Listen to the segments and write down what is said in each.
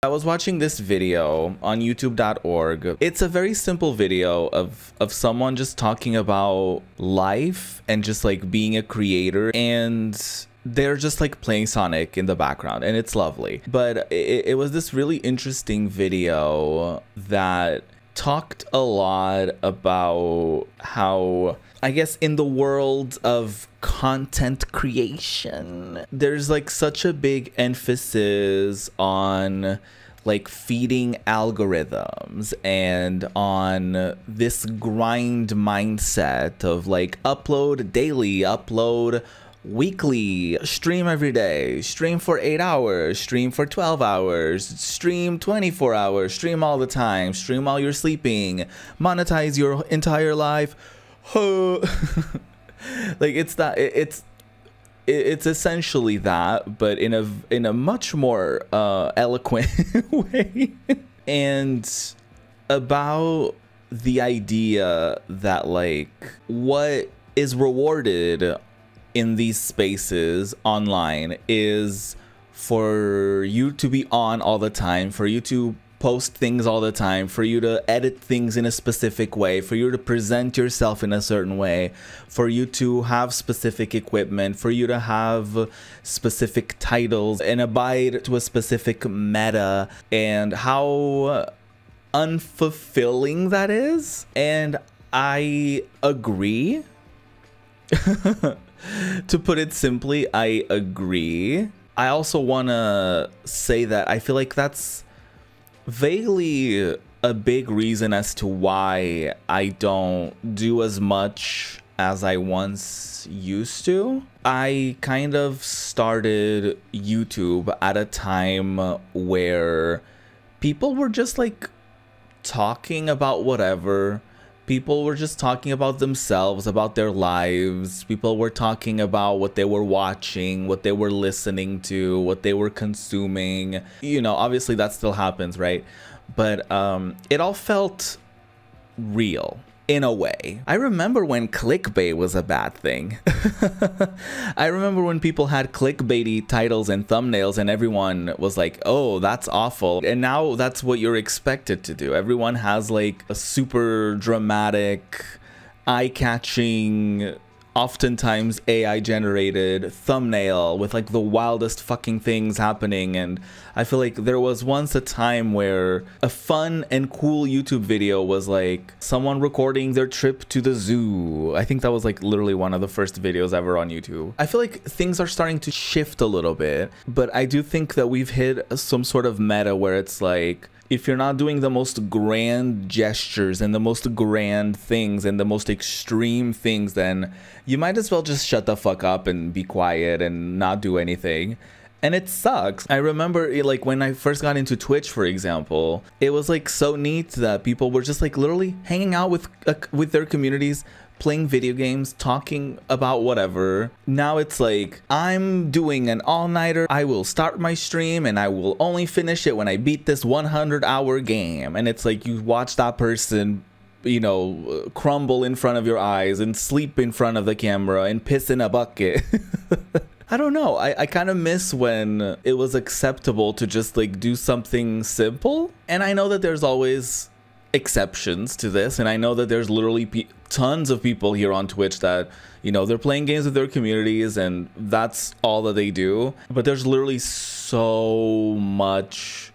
I was watching this video on youtube.org. It's a very simple video of someone just talking about life and just like being a creator, and they're just like playing Sonic in the background, and it's lovely. But it was this really interesting video that talked a lot about how, I guess, in the world of content creation, there's like such a big emphasis on like feeding algorithms and on this grind mindset of like upload daily, upload weekly, stream every day, stream for 8 hours, stream for 12 hours, stream 24 hours, stream all the time, stream while you're sleeping, monetize your entire life. Like it's essentially that, but in a much more eloquent way. And about the idea that like what is rewarded in these spaces online is for you to be on all the time, for you to post things all the time, for you to edit things in a specific way, for you to present yourself in a certain way, for you to have specific equipment, for you to have specific titles and abide to a specific meta, and how unfulfilling that is. And I agree. To put it simply, I agree. I also want to say that I feel like that's vaguely a big reason as to why I don't do as much as I once used to. I kind of started YouTube at a time where people were just like talking about whatever. People were just talking about themselves, about their lives. People were talking about what they were watching, what they were listening to, what they were consuming. You know, obviously that still happens, right? But it all felt real in a way. I remember when clickbait was a bad thing. I remember when people had clickbaity titles and thumbnails and everyone was like, oh, that's awful. And now that's what you're expected to do. Everyone has like a super dramatic, eye-catching, oftentimes AI generated thumbnail with like the wildest fucking things happening. And I feel like there was once a time where a fun and cool YouTube video was like someone recording their trip to the zoo. I think that was like literally one of the first videos ever on YouTube. I feel like things are starting to shift a little bit, but I do think that we've hit some sort of meta where it's like, if you're not doing the most grand gestures and the most grand things and the most extreme things, then you might as well just shut the fuck up and be quiet and not do anything. And it sucks. I remember like when I first got into Twitch, for example, it was like so neat that people were just like literally hanging out with their communities, playing video games, talking about whatever. Now it's like, I'm doing an all-nighter. I will start my stream and I will only finish it when I beat this 100-hour game. And it's like you watch that person, you know, crumble in front of your eyes and sleep in front of the camera and piss in a bucket. I don't know. I kind of miss when it was acceptable to just like do something simple. And I know that there's always exceptions to this, and I know that there's literally tons of people here on Twitch that, you know, they're playing games with their communities and that's all that they do. But there's literally so much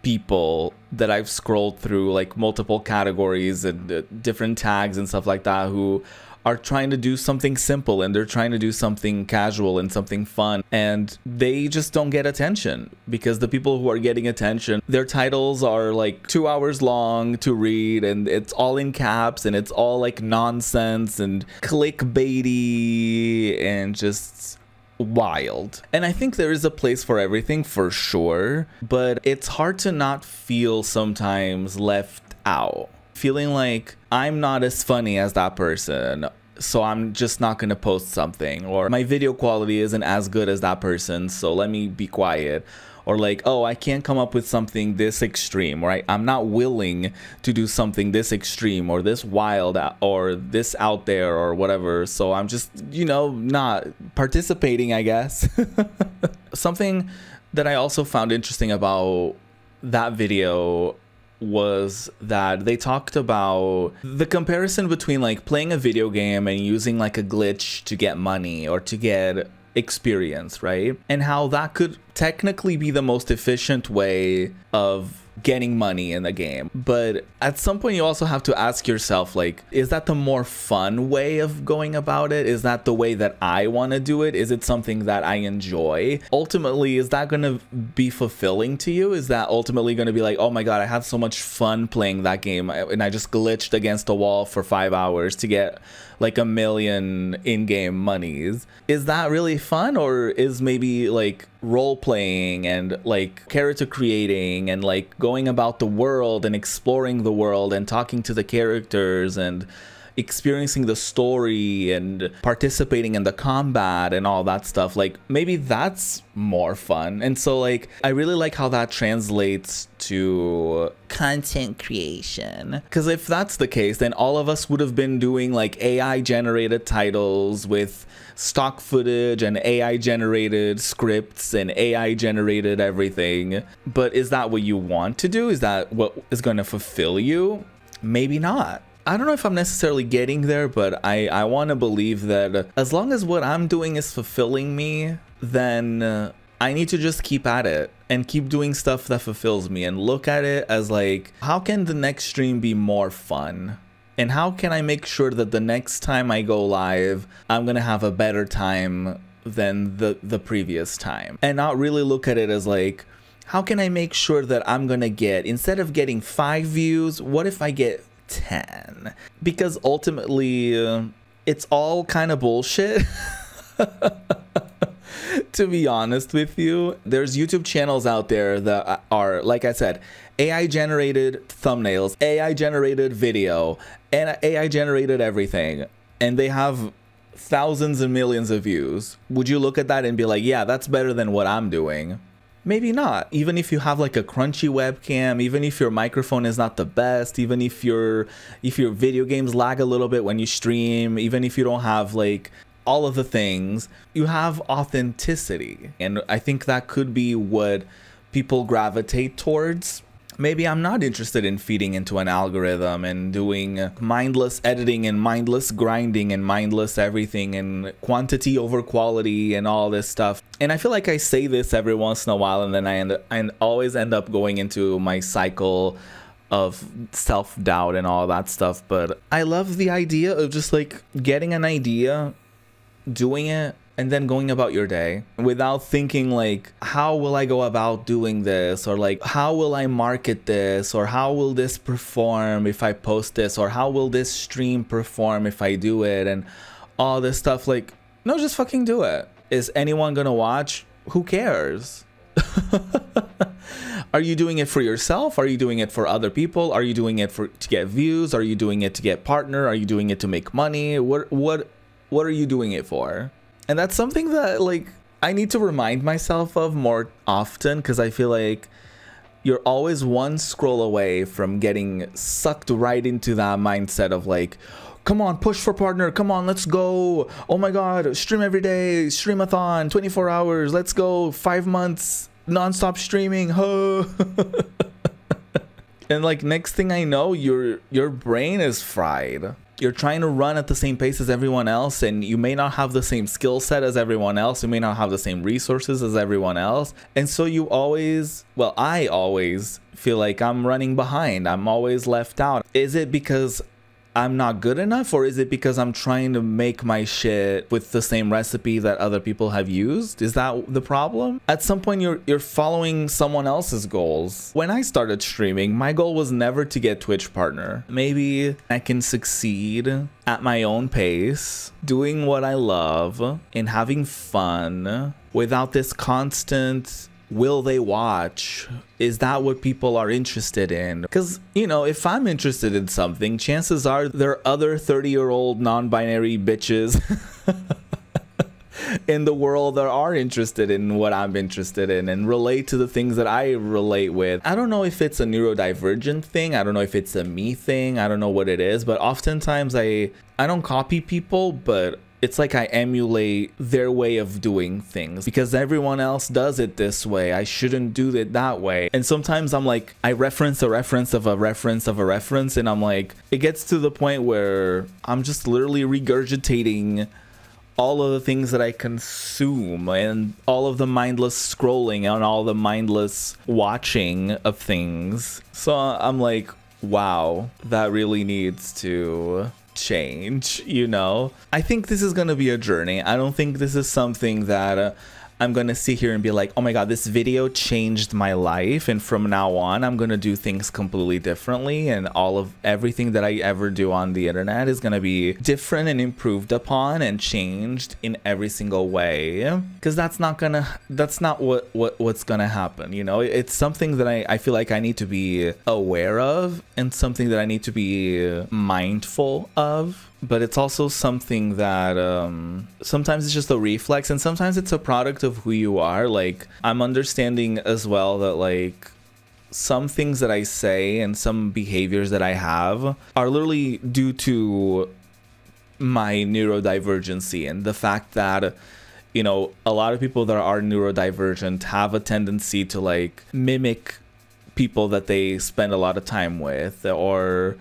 people that I've scrolled through, like multiple categories and different tags and stuff like that, who are trying to do something simple and they're trying to do something casual and something fun, and they just don't get attention because the people who are getting attention, their titles are like 2 hours long to read and it's all in caps and it's all like nonsense and clickbaity and just wild. And I think there is a place for everything for sure, but it's hard to not feel sometimes left out. Feeling like I'm not as funny as that person, so I'm just not gonna post something, or my video quality isn't as good as that person, so let me be quiet. Or like, oh, I can't come up with something this extreme, right? I'm not willing to do something this extreme or this wild or this out there or whatever, so I'm just, you know, not participating, I guess. Something that I also found interesting about that video was that they talked about the comparison between like playing a video game and using like a glitch to get money or to get experience, right? And how that could technically be the most efficient way of getting money in the game. But at some point you also have to ask yourself, like, is that the more fun way of going about it? Is that the way that I want to do it? Is it something that I enjoy? Ultimately, is that going to be fulfilling to you? Is that ultimately going to be like, oh my god, I had so much fun playing that game and I just glitched against a wall for 5 hours to get like 1 million in-game monies? Is that really fun? Or is maybe like role playing and like character creating and like going about the world and exploring the world and talking to the characters and experiencing the story and participating in the combat and all that stuff, like maybe that's more fun? And so like I really like how that translates to content creation, because if that's the case, then all of us would have been doing like AI generated titles with stock footage and AI generated scripts and AI generated everything. But is that what you want to do? Is that what is going to fulfill you? Maybe not. I don't know if I'm necessarily getting there, but I want to believe that as long as what I'm doing is fulfilling me, then I need to just keep at it and keep doing stuff that fulfills me and look at it as like, how can the next stream be more fun? And how can I make sure that the next time I go live, I'm going to have a better time than the previous time? And not really look at it as like, how can I make sure that I'm going to get, instead of getting 5 views, what if I get 10? Because ultimately it's all kind of bullshit. To be honest with you, there's YouTube channels out there that are, like I said, AI generated thumbnails, AI generated video, and AI generated everything, and they have thousands and millions of views. Would you look at that and be like, yeah, that's better than what I'm doing? Maybe not. Even if you have like a crunchy webcam, even if your microphone is not the best, even if your video games lag a little bit when you stream, even if you don't have like all of the things, you have authenticity. And I think that could be what people gravitate towards. Maybe I'm not interested in feeding into an algorithm and doing mindless editing and mindless grinding and mindless everything and quantity over quality and all this stuff. And I feel like I say this every once in a while, and then I always end up going into my cycle of self-doubt and all that stuff. But I love the idea of just like getting an idea, doing it, and then going about your day without thinking like, how will I go about doing this? Or like, how will I market this? Or how will this perform if I post this? Or how will this stream perform if I do it? And all this stuff. Like, no, just fucking do it. Is anyone gonna watch? Who cares? Are you doing it for yourself? Are you doing it for other people? Are you doing it to get views? Are you doing it to get partner? Are you doing it to make money? What are you doing it for? And that's something that like I need to remind myself of more often, because I feel like you're always one scroll away from getting sucked right into that mindset of like, come on, push for partner, come on, let's go, oh my god, stream every day, streamathon, 24 hours, let's go, 5 months non-stop streaming, huh? And like next thing I know, your brain is fried. You're trying to run at the same pace as everyone else, and you may not have the same skill set as everyone else. You may not have the same resources as everyone else. And so you always, well, I always feel like I'm running behind. I'm always left out. Is it because I'm not good enough, or is it because I'm trying to make my shit with the same recipe that other people have used? Is that the problem? At some point you're following someone else's goals. When I started streaming, my goal was never to get Twitch partner. Maybe I can succeed at my own pace, doing what I love and having fun without this constant, will they watch? Is that what people are interested in? Because, you know, if I'm interested in something, chances are there are other 30-year-old non-binary bitches in the world that are interested in what I'm interested in and relate to the things that I relate with. I don't know if it's a neurodivergent thing. I don't know if it's a me thing. I don't know what it is. But oftentimes I don't copy people, but it's like I emulate their way of doing things because everyone else does it this way. I shouldn't do it that way. And sometimes I'm like, I reference a reference of a reference of a reference, and I'm like, it gets to the point where I'm just literally regurgitating all of the things that I consume and all of the mindless scrolling and all the mindless watching of things. So I'm like, wow, that really needs to change, you know? I think this is gonna be a journey. I don't think this is something that I'm gonna sit here and be like, oh my god, this video changed my life, and from now on I'm gonna do things completely differently, and all of everything that I ever do on the internet is gonna be different and improved upon and changed in every single way, because that's not what's gonna happen, you know? It's something that I feel like I need to be aware of, and something that I need to be mindful of. But it's also something that sometimes it's just a reflex, and sometimes it's a product of who you are. Like, I'm understanding as well that like some things that I say and some behaviors that I have are literally due to my neurodivergency, and the fact that, you know, a lot of people that are neurodivergent have a tendency to like mimic people that they spend a lot of time with, or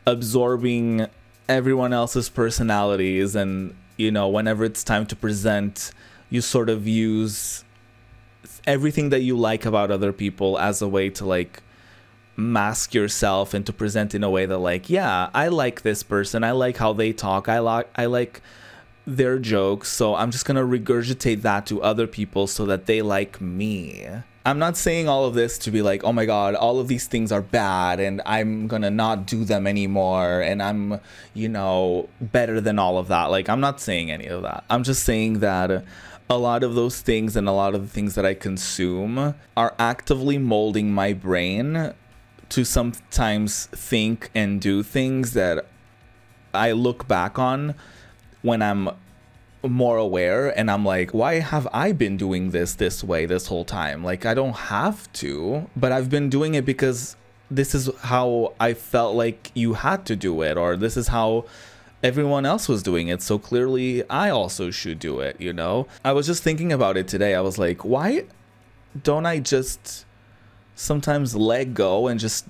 absorbing everyone else's personalities, and, you know, whenever it's time to present, you sort of use everything that you like about other people as a way to like mask yourself and to present in a way that like, yeah, I like this person, I like how they talk, I like their jokes, so I'm just gonna regurgitate that to other people so that they like me. I'm not saying all of this to be like, oh my god, all of these things are bad and I'm gonna not do them anymore and I'm, you know, better than all of that. Like, I'm not saying any of that. I'm just saying that a lot of those things and a lot of the things that I consume are actively molding my brain to sometimes think and do things that I look back on when I'm more aware, and I'm like, why have I been doing this way this whole time? Like, I don't have to, but I've been doing it because this is how I felt like you had to do it, or this is how everyone else was doing it, so clearly I also should do it, you know? I was just thinking about it today. I was like, why don't I just sometimes let go and just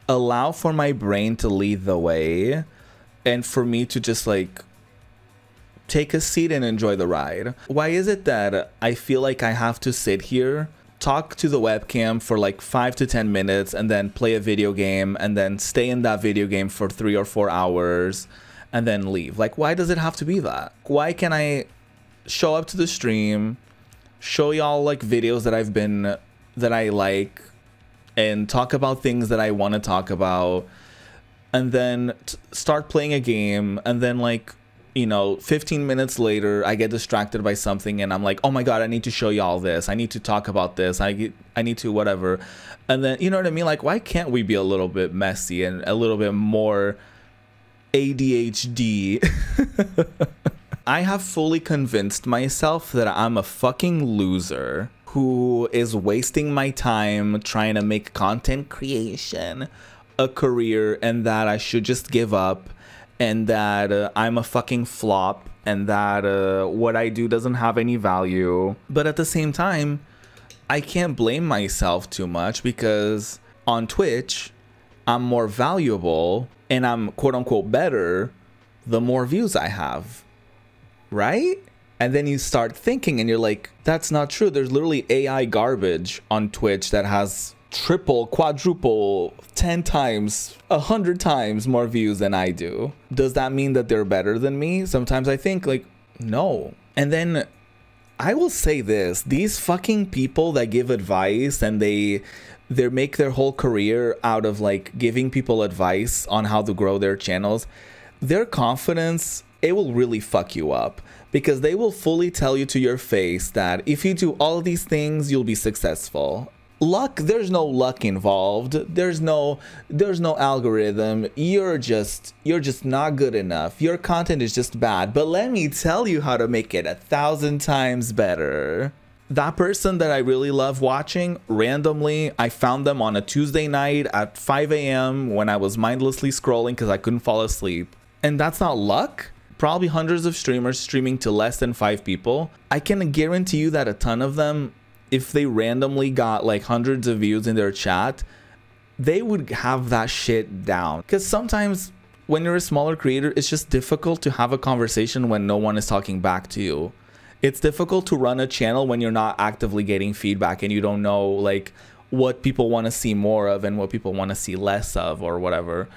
allow for my brain to lead the way, and for me to just like take a seat and enjoy the ride? Why is it that I feel like I have to sit here, talk to the webcam for like 5 to 10 minutes, and then play a video game, and then stay in that video game for 3 or 4 hours, and then leave? Like, why does it have to be that? Why can't I show up to the stream, show y'all like videos that I like, and talk about things that I want to talk about, and then start playing a game, and then like, you know, 15 minutes later, I get distracted by something and I'm like, oh my god, I need to show y'all this. I need to talk about this. I need to whatever. And then, you know what I mean? Like, why can't we be a little bit messy and a little bit more ADHD? I have fully convinced myself that I'm a fucking loser who is wasting my time trying to make content creation a career, and that I should just give up, and that I'm a fucking flop, and that what I do doesn't have any value. But at the same time, I can't blame myself too much, because on Twitch, I'm more valuable and I'm quote unquote better the more views I have, right? And then you start thinking and you're like, that's not true. There's literally AI garbage on Twitch that has triple, quadruple, 10 times, 100 times more views than I do. Does that mean that they're better than me? Sometimes I think like, no. And then I will say this, these fucking people that give advice and they make their whole career out of like giving people advice on how to grow their channels, their confidence, it will really fuck you up, because they will fully tell you to your face that if you do all these things, you'll be successful. Luck, there's no luck involved. There's no algorithm. You're just not good enough. Your content is just bad. But let me tell you how to make it 1,000 times better. That person that I really love watching, randomly, I found them on a Tuesday night at 5 a.m. when I was mindlessly scrolling because I couldn't fall asleep. And that's not luck. probably hundreds of streamers streaming to less than 5 people. I can guarantee you that a ton of them, if they randomly got like hundreds of views in their chat, they would have that shit down. Because sometimes when you're a smaller creator, it's just difficult to have a conversation when no one is talking back to you. It's difficult to run a channel when you're not actively getting feedback and you don't know like what people want to see more of and what people want to see less of or whatever.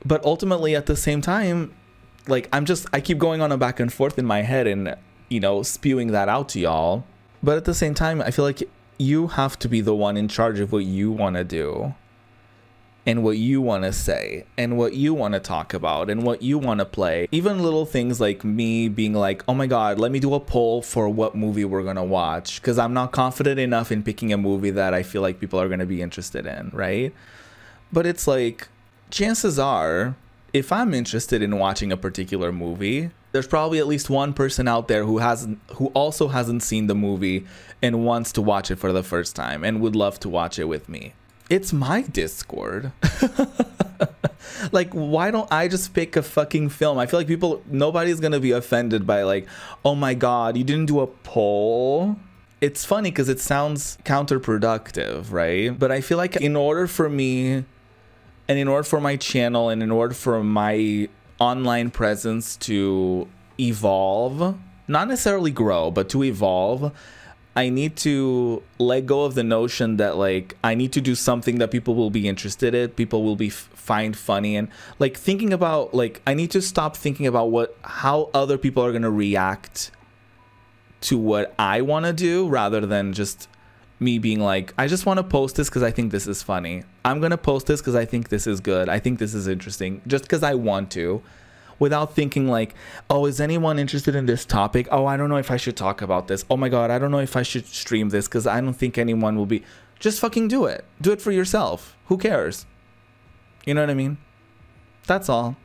But ultimately at the same time, like I keep going on a back and forth in my head and, you know, spewing that out to y'all. But at the same time, I feel like you have to be the one in charge of what you want to do and what you want to say and what you want to talk about and what you want to play. Even little things like me being like, oh my God, let me do a poll for what movie we're going to watch, because I'm not confident enough in picking a movie that I feel like people are going to be interested in, right? But it's like, chances are, if I'm interested in watching a particular movie, there's probably at least one person out there who also hasn't seen the movie and wants to watch it for the first time and would love to watch it with me. It's my Discord. Like, why don't I just pick a fucking film? I feel like nobody's gonna be offended by like, oh my God, you didn't do a poll. It's funny because it sounds counterproductive, right? But I feel like in order for me and in order for my channel and in order for my online presence to evolve, not necessarily grow, but to evolve, I need to let go of the notion that like I need to do something that people will be interested in, people will be find funny, and like thinking about like I need to stop thinking about how other people are going to react to what I want to do, rather than just me being like, I just want to post this because I think this is funny. I'm going to post this because I think this is good. I think this is interesting, just because I want to, without thinking like, oh, is anyone interested in this topic? Oh, I don't know if I should talk about this. Oh my God, I don't know if I should stream this because I don't think anyone will be. Just fucking do it. Do it for yourself. Who cares? You know what I mean? That's all.